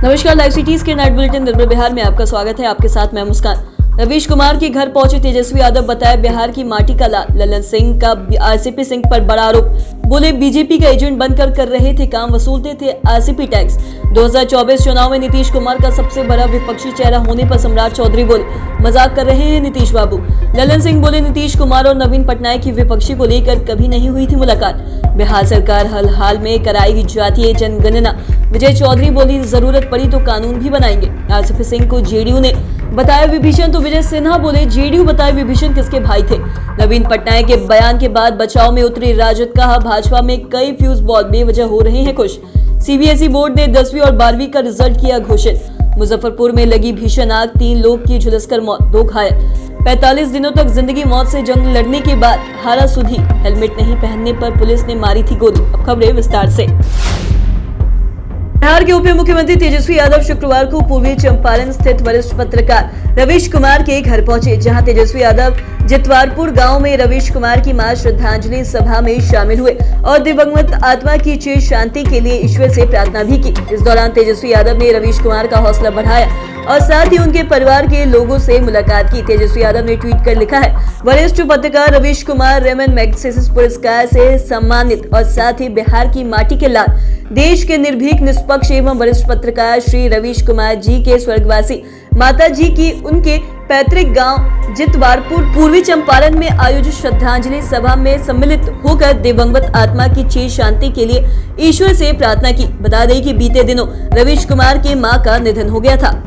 नमस्कार, live cities के night bulletin निर्भय बिहार में आपका स्वागत है। आपके साथ मैं मुस्कान। रवीश कुमार के घर पहुंचे तेजस्वी यादव, बताया बिहार की माटी का लाल। ललन सिंह का आरसीपी सिंह पर बड़ा आरोप, बोले बीजेपी का एजेंट बनकर कर रहे थे काम, वसूलते थे आरसीपी टैक्स। 2024 चुनाव में नीतीश कुमार का सबसे बड़ा विपक्षी चेहरा होने पर सम्राट चौधरी बोले मजाक कर रहे हैं नीतीश बाबू। ललन सिंह बोले नीतीश कुमार और नवीन पटनायक की विपक्षी को लेकर कभी नहीं हुई थी मुलाकात। बिहार सरकार हाल में कराएगी जातीय जनगणना। विजय चौधरी बोली जरूरत पड़ी तो कानून भी बनाएंगे। आरसीपी सिंह को जेडीयू ने बताया विभीषण, तो विजय सिन्हा बोले जेडीयू बताए विभीषण किसके भाई थे। नवीन पटनायक के बयान के बाद बचाव में उतरी राजद, कहा भाजपा में कई फ्यूज बॉल बेवजह हो रहे हैं खुश। सीबीएसई बोर्ड ने 10वीं और 12वीं का रिजल्ट किया घोषित। मुजफ्फरपुर में लगी भीषण आग, 3 लोग की झुलसकर मौत, 2 घायल। 45 दिनों तक जिंदगी मौत से जंग लड़ने के बाद हारा सुधी, हेलमेट नहीं पहनने पर पुलिस ने मारी थी गोली। अब खबरें विस्तार से। बिहार के उप मुख्यमंत्री तेजस्वी यादव शुक्रवार को पूर्वी चंपारण स्थित वरिष्ठ पत्रकार रवीश कुमार के घर पहुंचे, जहां तेजस्वी यादव जितवारपुर गांव में रवीश कुमार की मां श्रद्धांजलि सभा में शामिल हुए और दिवंगत आत्मा की चिर शांति के लिए ईश्वर से प्रार्थना भी की। इस दौरान तेजस्वी यादव ने रवीश कुमार का हौसला बढ़ाया और साथ ही उनके परिवार के लोगों से मुलाकात की। तेजस्वी यादव ने ट्वीट कर लिखा है, वरिष्ठ पत्रकार रवीश कुमार रेमन मैग्सेसे पुरस्कार से सम्मानित और साथ ही बिहार की माटी के लाल, देश के निर्भीक, निष्पक्ष एवं वरिष्ठ पत्रकार श्री रवीश कुमार जी के स्वर्गवासी माता जी की उनके पैतृक गांव जितवारपुर पूर्वी चंपारण में आयोजित श्रद्धांजलि सभा में सम्मिलित होकर दिवंगत आत्मा की चिर शांति के लिए ईश्वर से प्रार्थना की। बता दें कि बीते दिनों रवीश कुमार की मां का निधन हो गया था।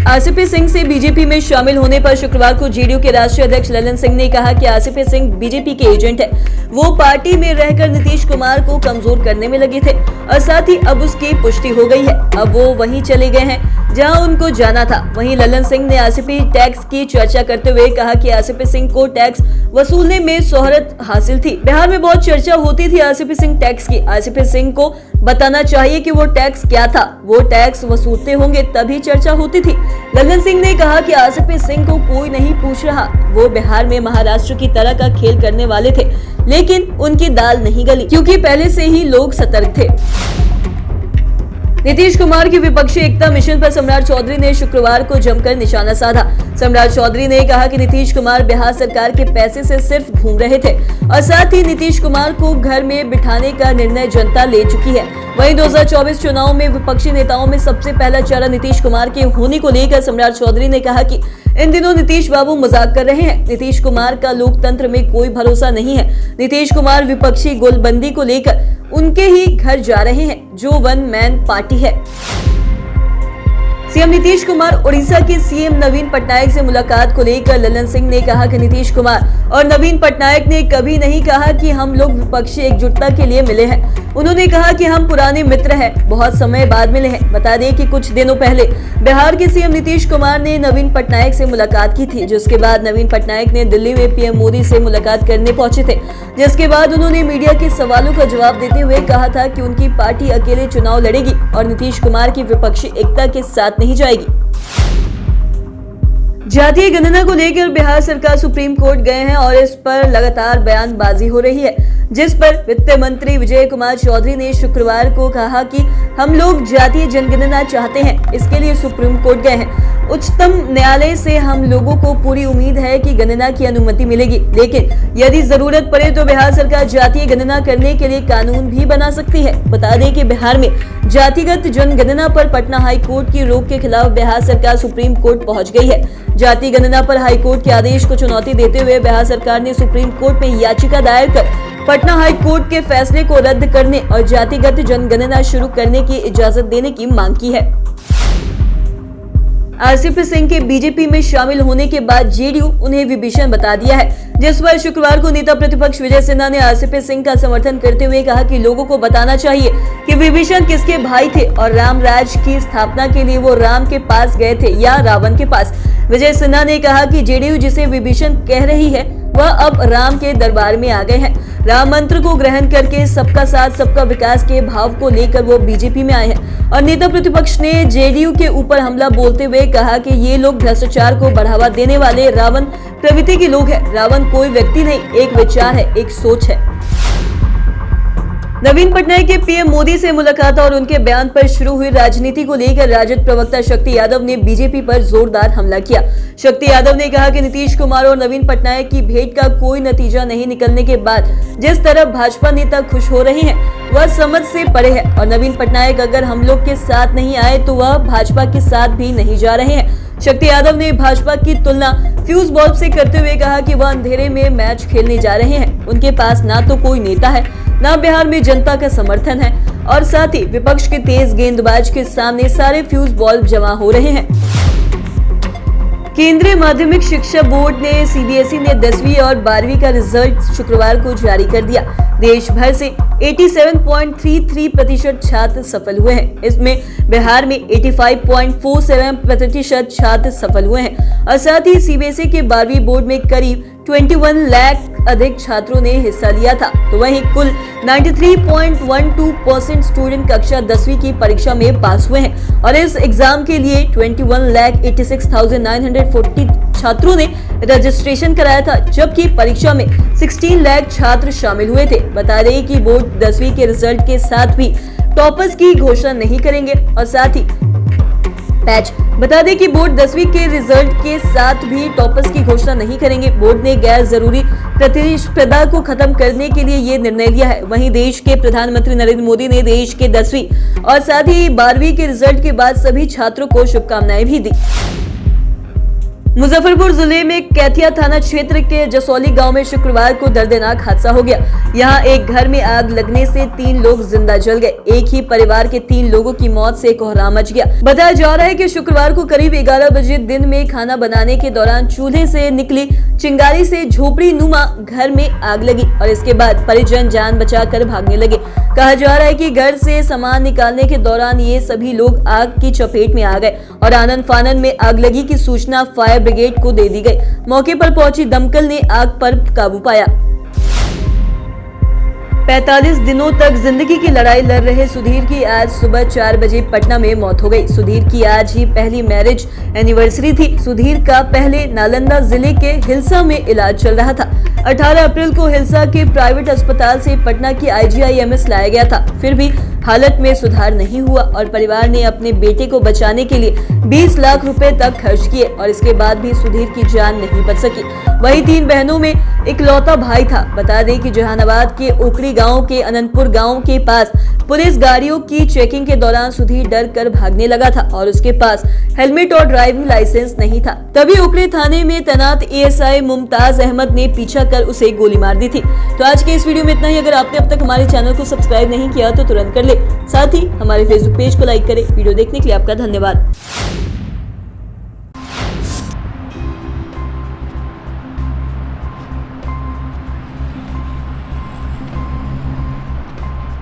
आरसीपी सिंह से बीजेपी में शामिल होने पर शुक्रवार को जेडीयू के राष्ट्रीय अध्यक्ष ललन सिंह ने कहा कि आरसीपी सिंह बीजेपी के एजेंट है। वो पार्टी में रहकर नीतीश कुमार को कमजोर करने में लगे थे और साथ ही अब उसकी पुष्टि हो गई है। अब वो वहीं चले गए हैं जहां उनको जाना था। वहीं ललन सिंह ने आरसीपी टैक्स की चर्चा करते हुए कहा कि आरसीपी सिंह को टैक्स वसूलने में शोहरत हासिल थी। बिहार में बहुत चर्चा होती थी आरसीपी सिंह टैक्स की। आरसीपी सिंह को बताना चाहिए कि वो टैक्स क्या था, वो टैक्स वसूलते होंगे तभी चर्चा होती थी। ललन सिंह ने कहा कि आरसीपी सिंह को कोई नहीं पूछ रहा, वो बिहार में महाराष्ट्र की तरह का खेल करने वाले थे, लेकिन उनकी दाल नहीं गली क्योंकि पहले से ही लोग सतर्क थे। नीतीश कुमार की विपक्षी एकता मिशन पर सम्राट चौधरी ने शुक्रवार को जमकर निशाना साधा। सम्राट चौधरी ने कहा कि नीतीश कुमार बिहार सरकार के पैसे से सिर्फ घूम रहे थे और साथ ही नीतीश कुमार को घर में बिठाने का निर्णय जनता ले चुकी है। वहीं 2024 चुनाव में विपक्षी नेताओं में सबसे पहला चेहरा नीतीश कुमार के होने को लेकर सम्राट चौधरी ने कहा कि इन दिनों नीतीश बाबू मजाक कर रहे हैं। नीतीश कुमार का लोकतंत्र में कोई भरोसा नहीं है। नीतीश कुमार विपक्षी गोलबंदी को लेकर उनके ही घर जा रहे हैं, जो वन मैन पार्टी है। सीएम नीतीश कुमार उड़ीसा के सीएम नवीन पटनायक से मुलाकात को लेकर ललन सिंह ने कहा कि नीतीश कुमार और नवीन पटनायक ने कभी नहीं कहा कि हम लोग विपक्षी एकजुटता के लिए मिले हैं। उन्होंने कहा कि हम पुराने मित्र हैं, बहुत समय बाद मिले हैं। बता दें कि कुछ दिनों पहले बिहार के सीएम नीतीश कुमार ने नवीन पटनायक से मुलाकात की थी, जिसके बाद नवीन पटनायक ने दिल्ली में पीएम मोदी से मुलाकात करने पहुंचे थे, जिसके बाद उन्होंने मीडिया के सवालों का जवाब देते हुए कहा था कि उनकी पार्टी अकेले चुनाव लड़ेगी और नीतीश कुमार की विपक्षी एकता के साथ नहीं जाएगी। जातीय गणना को लेकर बिहार सरकार सुप्रीम कोर्ट गए हैं और इस पर लगातार बयानबाजी हो रही है, जिस पर वित्त मंत्री विजय कुमार चौधरी ने शुक्रवार को कहा कि हम लोग जातीय जनगणना चाहते हैं, इसके लिए सुप्रीम कोर्ट गए हैं। उच्चतम न्यायालय से हम लोगों को पूरी उम्मीद है कि गणना की अनुमति मिलेगी, लेकिन यदि जरूरत पड़े तो बिहार सरकार जातीय गणना करने के लिए कानून भी बना सकती है। बता दें कि बिहार में जातिगत जनगणना पर पटना हाई कोर्ट की रोक के खिलाफ बिहार सरकार सुप्रीम कोर्ट पहुंच गई है। जाति गणना पर हाई कोर्ट के आदेश को चुनौती देते हुए बिहार सरकार ने सुप्रीम कोर्ट में याचिका दायर कर पटना हाई कोर्ट के फैसले को रद्द करने और जातिगत जनगणना शुरू करने की इजाजत देने की मांग की है। आरसीपी सिंह के बीजेपी में शामिल होने के बाद जेडीयू उन्हें विभीषण बता दिया है, जिस पर शुक्रवार को नेता प्रतिपक्ष विजय सिन्हा ने आरसीपी सिंह का समर्थन करते हुए कहा कि लोगों को बताना चाहिए कि विभीषण किसके भाई थे और राम राज की स्थापना के लिए वो राम के पास गए थे या रावण के पास। विजय सिन्हा ने कहा कि जेडीयू जिसे विभीषण कह रही है वह अब राम के दरबार में आ गए हैं। राम मंत्र को ग्रहण करके सबका साथ सबका विकास के भाव को लेकर वो बीजेपी में आए हैं। और नेता प्रतिपक्ष ने जेडीयू के ऊपर हमला बोलते हुए कहा कि ये लोग भ्रष्टाचार को बढ़ावा देने वाले रावण प्रवृत्ति के लोग हैं। रावण कोई व्यक्ति नहीं, एक विचार है, एक सोच है। नवीन पटनायक के पीएम मोदी से मुलाकात और उनके बयान पर शुरू हुई राजनीति को लेकर राजद प्रवक्ता शक्ति यादव ने बीजेपी पर जोरदार हमला किया। शक्ति यादव ने कहा कि नीतीश कुमार और नवीन पटनायक की भेंट का कोई नतीजा नहीं निकलने के बाद जिस तरह भाजपा नेता खुश हो रहे हैं वह समझ से परे है और नवीन पटनायक अगर हम लोग के साथ नहीं आए तो वह भाजपा के साथ भी नहीं जा रहे हैं। शक्ति यादव ने भाजपा की तुलना फ्यूज बल्ब से करते हुए कहा कि वह अंधेरे में मैच खेलने जा रहे हैं। उनके पास ना तो कोई नेता है, ना बिहार में जनता का समर्थन है और साथ ही विपक्ष के तेज गेंदबाज के सामने सारे फ्यूज बल्ब जमा हो रहे हैं। केंद्रीय माध्यमिक शिक्षा बोर्ड ने सीबीएसई ने 10वीं और 12वीं का रिजल्ट शुक्रवार को जारी कर दिया। देश भर से 87.33% छात्र सफल हुए हैं। इसमें बिहार में 85.47% छात्र सफल हुए हैं और साथ ही सीबीएसई के 12वीं बोर्ड में करीब 21 लाख अधिक छात्रों ने हिस्सा लिया था। तो वहीं कुल 93.12% स्टूडेंट कक्षा 10वीं की परीक्षा में पास हुए हैं और इस एग्जाम के लिए 21,86,940 छात्रों ने रजिस्ट्रेशन कराया था, जबकि परीक्षा में 16 लाख छात्र शामिल हुए थे। बता दें कि बोर्ड 10वीं के रिजल्ट के साथ भी टॉपर्स की घोषणा नहीं करेंगे और साथ ही बता दें कि बोर्ड 10वीं के रिजल्ट के साथ भी टॉपर्स की घोषणा नहीं करेंगे। बोर्ड ने गैर जरूरी प्रतिस्पर्धा को खत्म करने के लिए ये निर्णय लिया है। वहीं देश के प्रधानमंत्री नरेंद्र मोदी ने देश के 10वीं और साथ ही 12वीं के रिजल्ट के बाद सभी छात्रों को शुभकामनाएं भी दी। मुजफ्फरपुर जिले में कैथिया थाना क्षेत्र के जसौली गांव में शुक्रवार को दर्दनाक हादसा हो गया। यहां एक घर में आग लगने से 3 लोग जिंदा जल गए। एक ही परिवार के 3 लोगों की मौत से कोहराम मच गया। बताया जा रहा है कि शुक्रवार को करीब 11 बजे दिन में खाना बनाने के दौरान चूल्हे से निकली चिंगारी से झोपड़ी नुमा घर में आग लगी और इसके बाद परिजन जान बचाकर भागने लगे। कहा जा रहा है कि घर से सामान निकालने के दौरान ये सभी लोग आग की चपेट में आ गए और आनन फानन में आगलगी की सूचना फायर ब्रिगेड को दे दी गई। मौके पर पहुंची दमकल ने आग पर काबू पाया। 45 दिनों तक जिंदगी की लड़ाई लड़ रहे सुधीर की आज सुबह 4 बजे पटना में मौत हो गई। सुधीर की आज ही पहली मैरिज एनिवर्सरी थी। सुधीर का पहले नालंदा जिले के हिलसा में इलाज चल रहा था। 18 अप्रैल को हिलसा के प्राइवेट अस्पताल से पटना की IGIMS लाया गया था, फिर भी हालत में सुधार नहीं हुआ और परिवार ने अपने बेटे को बचाने के लिए 20 लाख रुपए तक खर्च किए और इसके बाद भी सुधीर की जान नहीं बच सकी। वहीं 3 बहनों में इकलौता भाई था। बता दें कि जहानाबाद के ओकरी गांव के अनंतपुर गांव के पास पुलिस गाड़ियों की चेकिंग के दौरान सुधीर डर कर भागने लगा था और उसके पास हेलमेट और ड्राइविंग लाइसेंस नहीं था। तभी ओकरी थाने में तैनात ASI मुमताज अहमद ने पीछा कर उसे गोली मार दी थी। तो आज के इस वीडियो में इतना ही। अगर आपने अब तक हमारे चैनल को सब्सक्राइब नहीं किया तो तुरंत कर ले। साथ ही हमारे फेसबुक पेज को लाइक करें। वीडियो देखने के लिए आपका धन्यवाद।